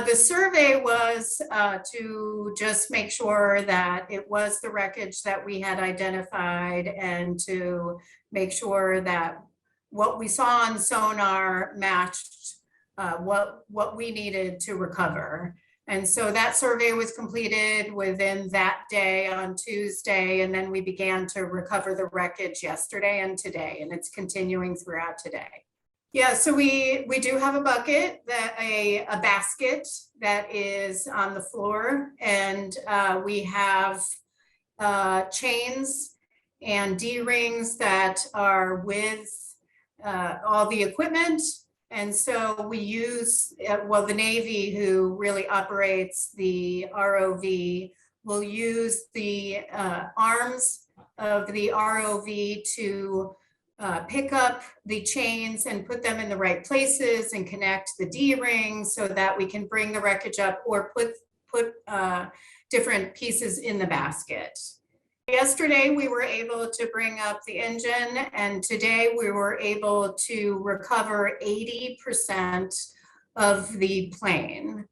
The survey was to just make sure that it was the wreckage that we had identified and to make sure that what we saw on sonar matched what we needed to recover. And so that survey was completed within that day on Tuesday, and then we began to recover the wreckage yesterday and today, and it's continuing throughout today. Yeah, so we do have a bucket, a basket that is on the floor, and we have chains and D-rings that are with all the equipment. And so we use, well, the Navy, who really operates the ROV, will use the arms of the ROV to pick up the chains and put them in the right places and connect the D-rings so that we can bring the wreckage up or put different pieces in the basket. Yesterday, we were able to bring up the engine, and today we were able to recover 80% of the plane.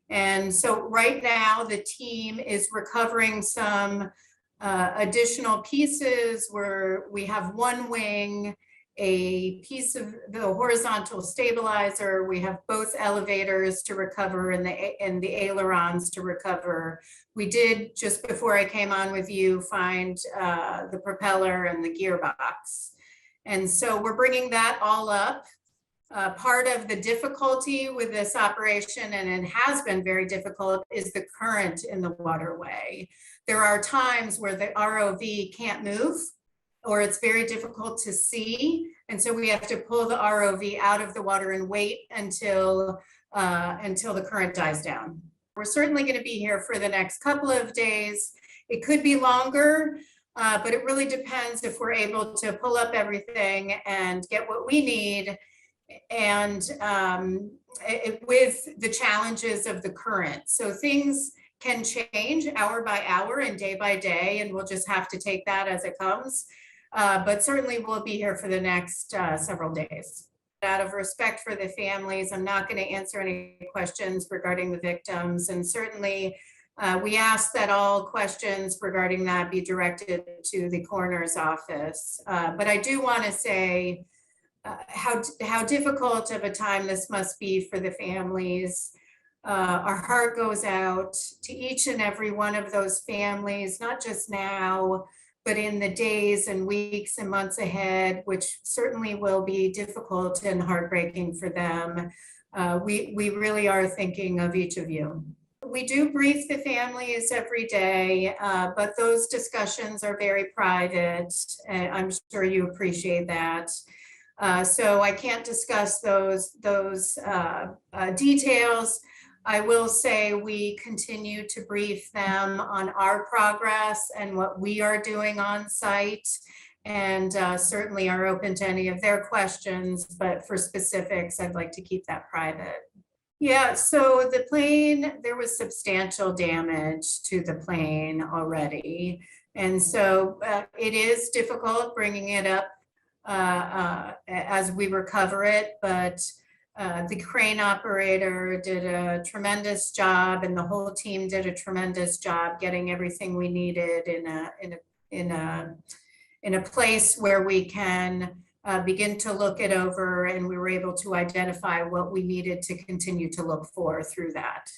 And so right now, the team is recovering some additional pieces where we have one wing, a piece of the horizontal stabilizer. We have both elevators to recover and the ailerons to recover. We did, just before I came on with you, find the propeller and the gearbox. And so we're bringing that all up. Part of the difficulty with this operation, and it has been very difficult, is the current in the waterway. There are times where the ROV can't move, or it's very difficult to see. And so we have to pull the ROV out of the water and wait until the current dies down. We're certainly going to be here for the next couple of days. It could be longer, but it really depends if we're able to pull up everything and get what we need, and with the challenges of the current. So things can change hour by hour and day by day, and we'll just have to take that as it comes. But certainly we'll be here for the next several days. Out of respect for the families, I'm not going to answer any questions regarding the victims. And certainly we ask that all questions regarding that be directed to the coroner's office. But I do want to say how difficult of a time this must be for the families. Our heart goes out to each and every one of those families, not just now, but in the days and weeks and months ahead, which certainly will be difficult and heartbreaking for them. We really are thinking of each of you. We do brief the families every day, but those discussions are very private. I'm sure you appreciate that. So I can't discuss those details. I will say we continue to brief them on our progress and what we are doing on site, and certainly are open to any of their questions, but for specifics, I'd like to keep that private. Yeah, so the plane, there was substantial damage to the plane already. And so it is difficult bringing it up as we recover it, but the crane operator did a tremendous job, and the whole team did a tremendous job getting everything we needed in a place where we can begin to look it over, and we were able to identify what we needed to continue to look for through that.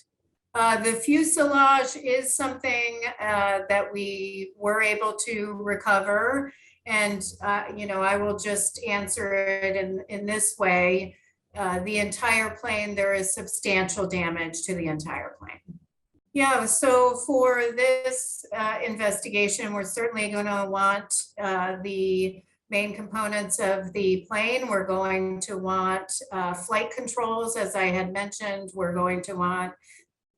The fuselage is something that we were able to recover, and I will just answer it in this way. The entire plane, there is substantial damage to the entire plane. Yeah, so for this investigation, we're certainly going to want the main components of the plane. We're going to want flight controls, as I had mentioned. We're going to want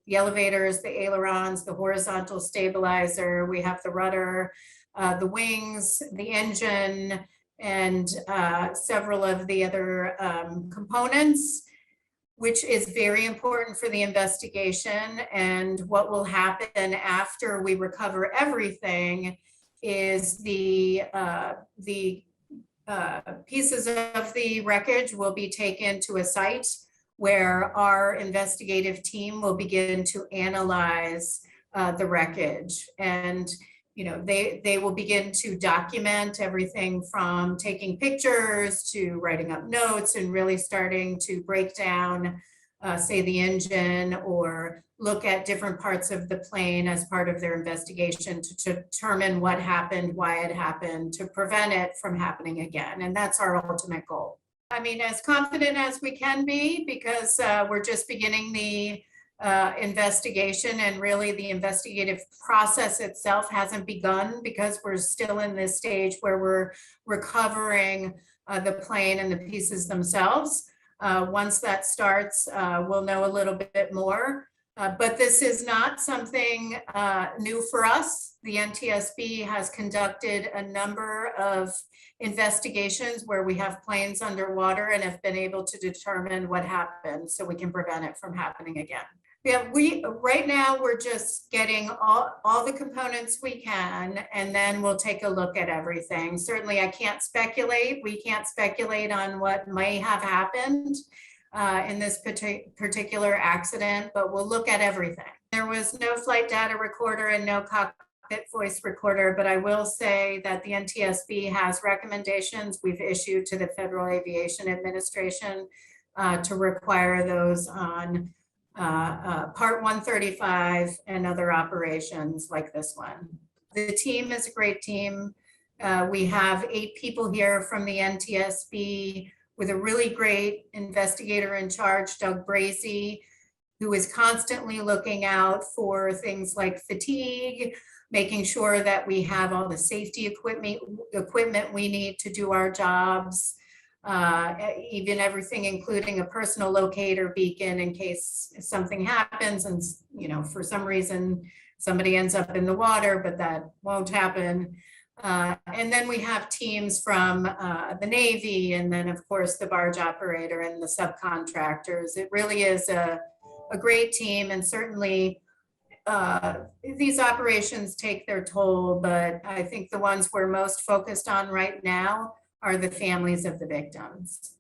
the elevators, the ailerons, the horizontal stabilizer. We have the rudder, the wings, the engine, and several of the other components, which is very important for the investigation. And what will happen after we recover everything is the pieces of the wreckage will be taken to a site where our investigative team will begin to analyze the wreckage. And they will begin to document everything from taking pictures to writing up notes and really starting to break down, say, the engine, or look at different parts of the plane as part of their investigation to determine what happened, why it happened, to prevent it from happening again. And that's our ultimate goal. I mean, as confident as we can be, because we're just beginning the investigation, and really the investigative process itself hasn't begun because we're still in this stage where we're recovering the plane and the pieces themselves. Once that starts, we'll know a little bit more. But this is not something new for us. The NTSB has conducted a number of investigations where we have planes underwater and have been able to determine what happened so we can prevent it from happening again. Yeah, right now we're just getting all the components we can, and then we'll take a look at everything. Certainly I can't speculate. We can't speculate on what may have happened in this particular accident, but we'll look at everything. There was no flight data recorder and no cockpit voice recorder, but I will say that the NTSB has recommendations we've issued to the Federal Aviation Administration to require those on Part 135 and other operations like this one. The team is a great team. We have 8 people here from the NTSB with a really great investigator in charge, Doug Brazy, who is constantly looking out for things like fatigue, making sure that we have all the safety equipment we need to do our jobs, even everything including a personal locator beacon in case something happens and for some reason somebody ends up in the water, but that won't happen. And then we have teams from the Navy, and then of course the barge operator and the subcontractors. It really is a great team, and certainly these operations take their toll, but I think the ones we're most focused on right now are the families of the victims.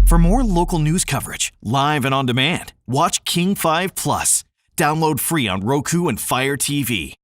For more local news coverage, live and on demand, watch King 5 Plus. Download free on Roku and Fire TV.